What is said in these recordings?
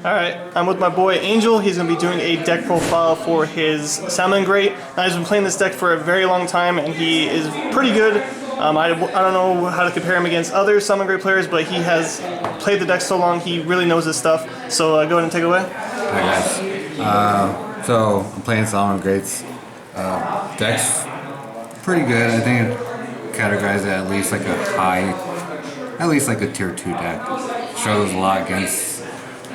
Alright, I'm with my boy Angel. He's going to be doing a deck profile for his Salamangreat. I've been playing this deck for a very long time and he is pretty good. I don't know how to compare him against other Salamangreat players, but he has played the deck so long, he really knows his stuff. So go ahead and take it away. Hi guys. So I'm playing Salamangreat's deck's pretty good. I think it categorized at least like a tier 2 deck. Struggles a lot against,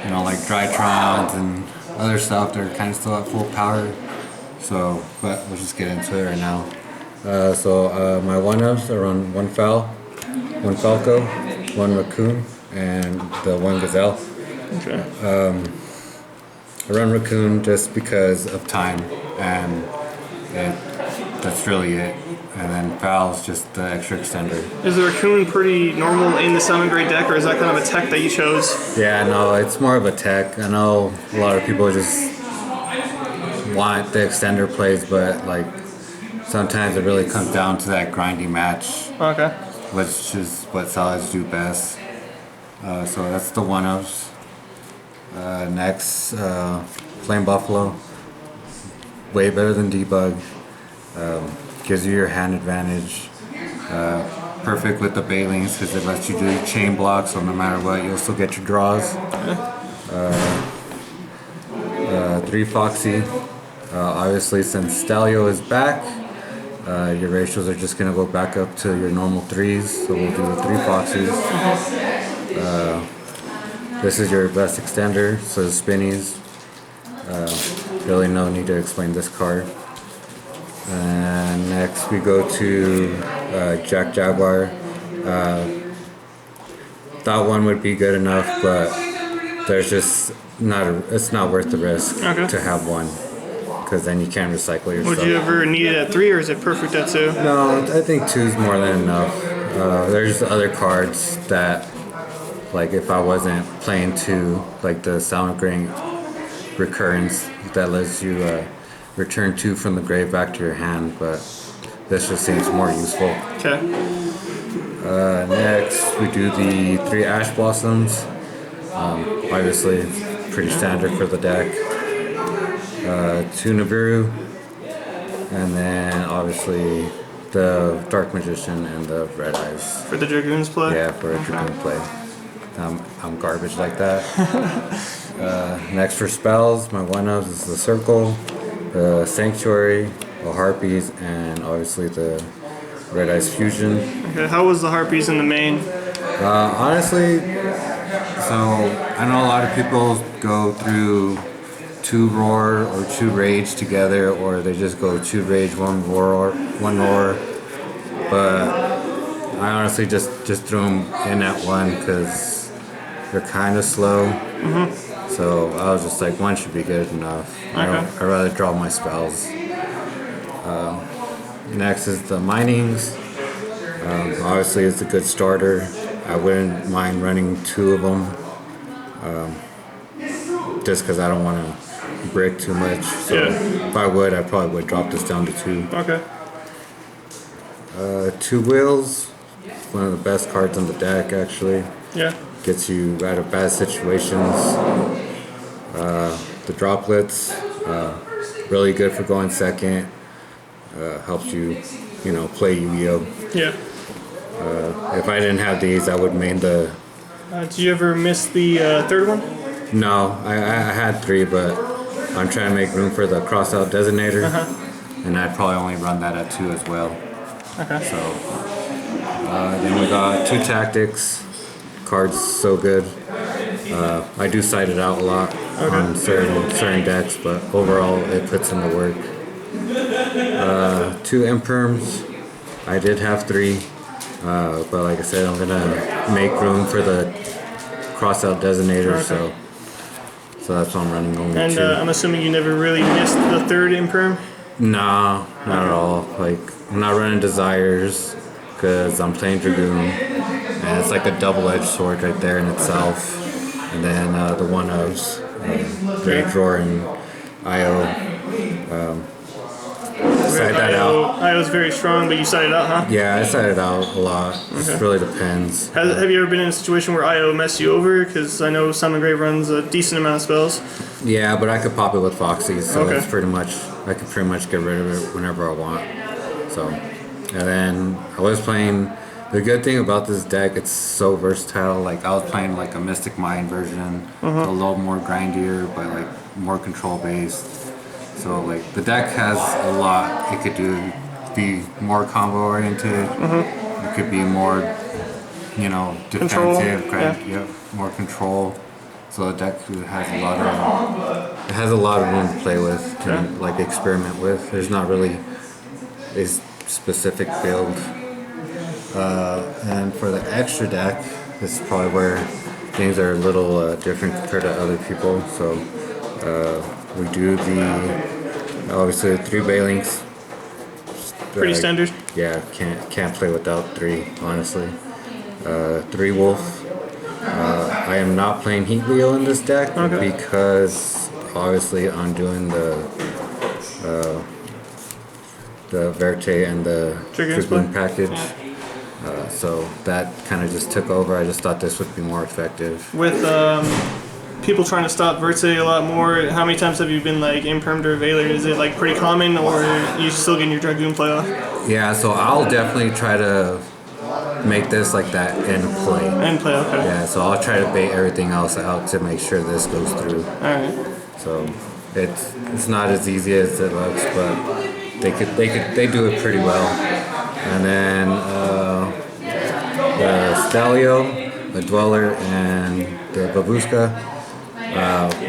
like Drytrons and other stuff. They're kind of still at full power. So, but we'll just get into it right now. My one-ups are on one Fowl, one Falco, one Raccoon, and the one Gazelle. Okay. I run Raccoon just because of time, and that's really it. And then Fowl's just the extra extender. Is the Raccoon pretty normal in the Salamangreat deck, or is that kind of a tech that you chose? Yeah, no, it's more of a tech. I know a lot of people just want the extender plays, but like sometimes it really comes down to that grindy match. Okay. Which is what Salads do best. So that's the one-ups. Next, Flame Buffalo. Way better than Debug. Gives you your hand advantage. Perfect with the Bailings because it lets you do chain blocks, so no matter what, you'll still get your draws. 3 Foxy. Obviously, since Stalio is back, your ratios are just going to go back up to your normal 3s, so we'll do the 3 Foxies. This is your best extender, so the Spinnies. Really no need to explain this card. And next we go to Jack Jaguar. That one would be good enough, but there's just it's not worth the risk to have one, because then you can't recycle your stuff. Would you ever need it at 3, or is it perfect at 2? No, I think 2 is more than enough. There's other cards that, like if I wasn't playing 2, like the Salamangreat Recurrence that lets you return 2 from the grave back to your hand, but this just seems more useful. Okay. Next, we do the 3 Ash Blossoms. Obviously, pretty standard for the deck. 2 Nibiru, and then obviously the Dark Magician and the Red Eyes. For the Dragoons play? Yeah, for a Dragoon play. I'm garbage like that. Next for spells, my one-ups is the Circle, the Sanctuary, the Harpies, and obviously the Red Eyes Fusion. Okay, how was the Harpies in the main? Honestly, so I know a lot of people go through 2 Roar or 2 Rage together, or they just go 2 Rage, 1 Roar, but I honestly just threw them in at 1 because they're kind of slow. So I was just like, 1 should be good enough. I'd rather draw my spells. Next is the Minings. Obviously it's a good starter. I wouldn't mind running 2 of them, just because I don't want to brick too much. So if I would, I probably would drop this down to 2. Okay. 2 Wheels. One of the best cards on the deck, actually. Yeah. Gets you out of bad situations. The Droplets, really good for going second. Helps you, play Yu-Gi-Oh. Yeah. If I didn't have these, I would main the... Did you ever miss the 3rd one? No, I had 3, but I'm trying to make room for the Cross-Out Designator, and I'd probably only run that at 2 as well. Okay. So, then we got 2 Tactics. Cards so good. I do side it out a lot on certain decks, but overall it puts in the work. 2 Imperms. I did have 3, but like I said, I'm gonna make room for the Cross-Out Designator, so that's why I'm running only 2. And I'm assuming you never really missed the 3rd Imperm? No, not at all. Like, I'm not running Desires because I'm playing Dragoon, and it's like a double-edged sword right there in itself. And then the one-ofs, Great Drawer and IO. side that out. IO's very strong, but you side it out, huh? Yeah, I side it out a lot. It really depends. Have you ever been in a situation where IO messed you over? Because I know Salamangreat runs a decent amount of spells. Yeah, but I could pop it with Foxy, so Okay. it's pretty much, I could pretty much get rid of it whenever I want. So, and then I was playing, the good thing about this deck, it's so versatile. Like I was playing like a Mystic Mind version, a little more grindier, but like more control based. So like the deck has a lot it could do. Be more combo oriented. It could be more, you know, defensive, Control, more control. So the deck has a lot of room to play with and like experiment with. There's not really a specific build. And for the extra deck, this is probably where things are a little different compared to other people. So we do obviously the 3 Balinks. Pretty standard. Yeah, can't play without 3, honestly. 3 Wolf. I am not playing Heat Leo in this deck because obviously I'm doing the Verte and the Dragoon package. So that kind of just took over. I just thought this would be more effective. With people trying to stop Verte a lot more, how many times have you been like impermed or Veiler? Is it like pretty common, or you still getting your Dragoon play off? Yeah, so I'll definitely try to make this like that end play. End play, okay. Yeah, so I'll try to bait everything else out to make sure this goes through. Alright. So it's not as easy as it looks, but they do it pretty well. And then the Stalio, the Dweller, and the Babushka.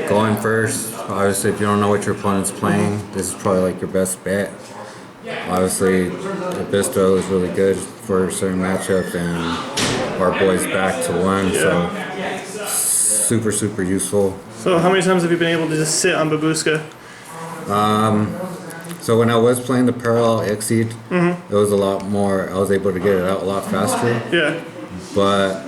Going first, obviously if you don't know what your opponent's playing, this is probably like your best bet. Obviously, the Bistro is really good for certain matchups, and our boy's back to 1, so super useful. So how many times have you been able to just sit on Babushka? So when I was playing the Parallel Exceed, it was a lot more, I was able to get it out a lot faster. Yeah. But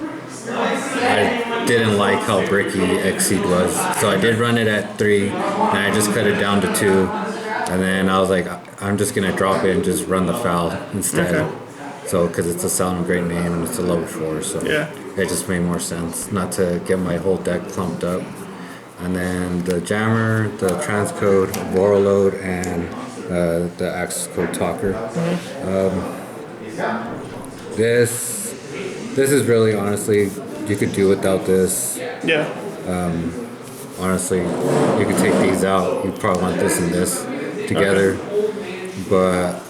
I didn't like how bricky Exceed was. So I did run it at 3, and I just cut it down to 2. And then I was like, I'm just going to drop it and just run the foul instead. Okay. So, because it's a Salamangreat name and it's a level 4, so it just made more sense not to get my whole deck clumped up. And then the Jammer, the Transcode, Warlord, and the Access Code Talker. This is really, honestly, you could do without this. Yeah. Honestly, you could take these out. You probably want this and this together. But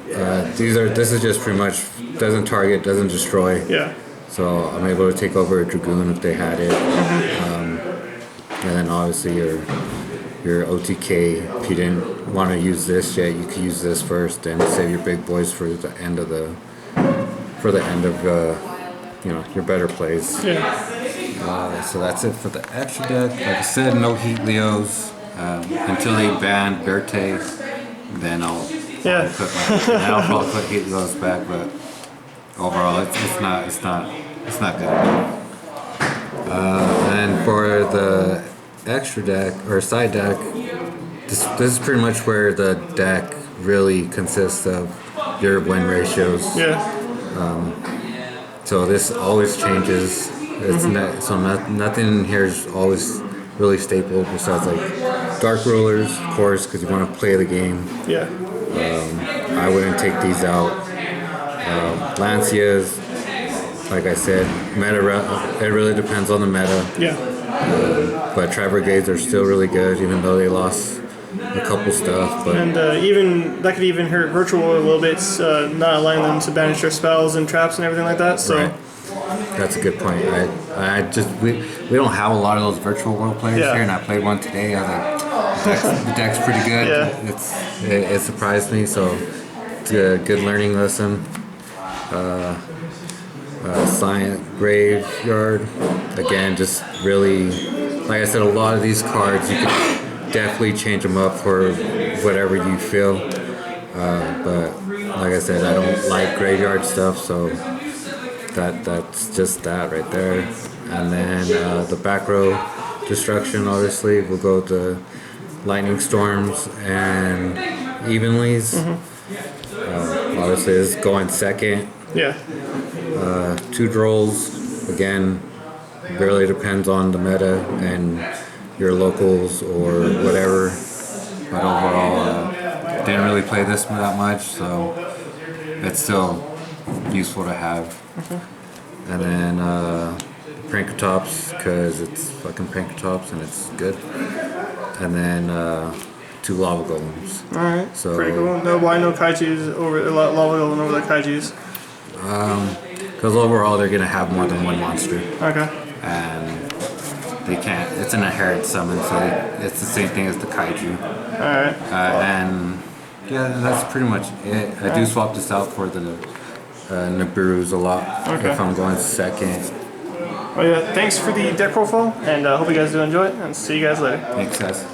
this is just pretty much doesn't target, doesn't destroy. Yeah. So I'm able to take over a Dragoon if they had it. And then obviously your OTK, if you didn't want to use this yet, you could use this first and save your big boys for the end of you know, your better plays. Yeah. So that's it for the extra deck. Like I said, no Heat Leos until they ban Verte. Then I'll probably put Heat Leos back. But overall, it's not good enough. And for the extra deck or side deck, this is pretty much where the deck really consists of your win ratios. Yeah. So this always changes. It's nothing in here is always really staple besides like Dark Rulers, of course, because you want to play the game. Yeah. I wouldn't take these out. Lancias, like I said, it really depends on the meta. Yeah. But Tri-Brigades are still really good, even though they lost a couple stuff. But And even that could even hurt Virtual a little bit, not allowing them to banish their spells and traps and everything like that. So right. That's a good point. We don't have a lot of those virtual world players here, and I played one today. I was like, the deck's pretty good. Yeah. It surprised me, so it's a good learning lesson. Science Graveyard, again, just really, like I said, a lot of these cards you can definitely change them up for whatever you feel. But like I said, I don't like graveyard stuff, so that's just that right there. And then the back row destruction, obviously, we'll go to Lightning Storms and Evenlies. Obviously, this is going second. Yeah. 2 drolls. Again, really depends on the meta and your locals or whatever. But overall, didn't really play this that much, so it's still useful to have. And then Prankotops, because it's fucking Prankotops and it's good. And then 2 Lava Golems. Alright. So Pretty cool. No, why no Kaijus over Lava Golem over the Kaijus? because overall they're gonna have more than 1 monster, Okay. and they can't. It's an inherent summon, so it's the same thing as the Kaiju. Alright. And yeah, that's pretty much it. I do swap this out for the Nibiru's a lot Okay. if I'm going second. Well, yeah, thanks for the deck profile, and hope you guys do enjoy it, and see you guys later. Thanks, guys.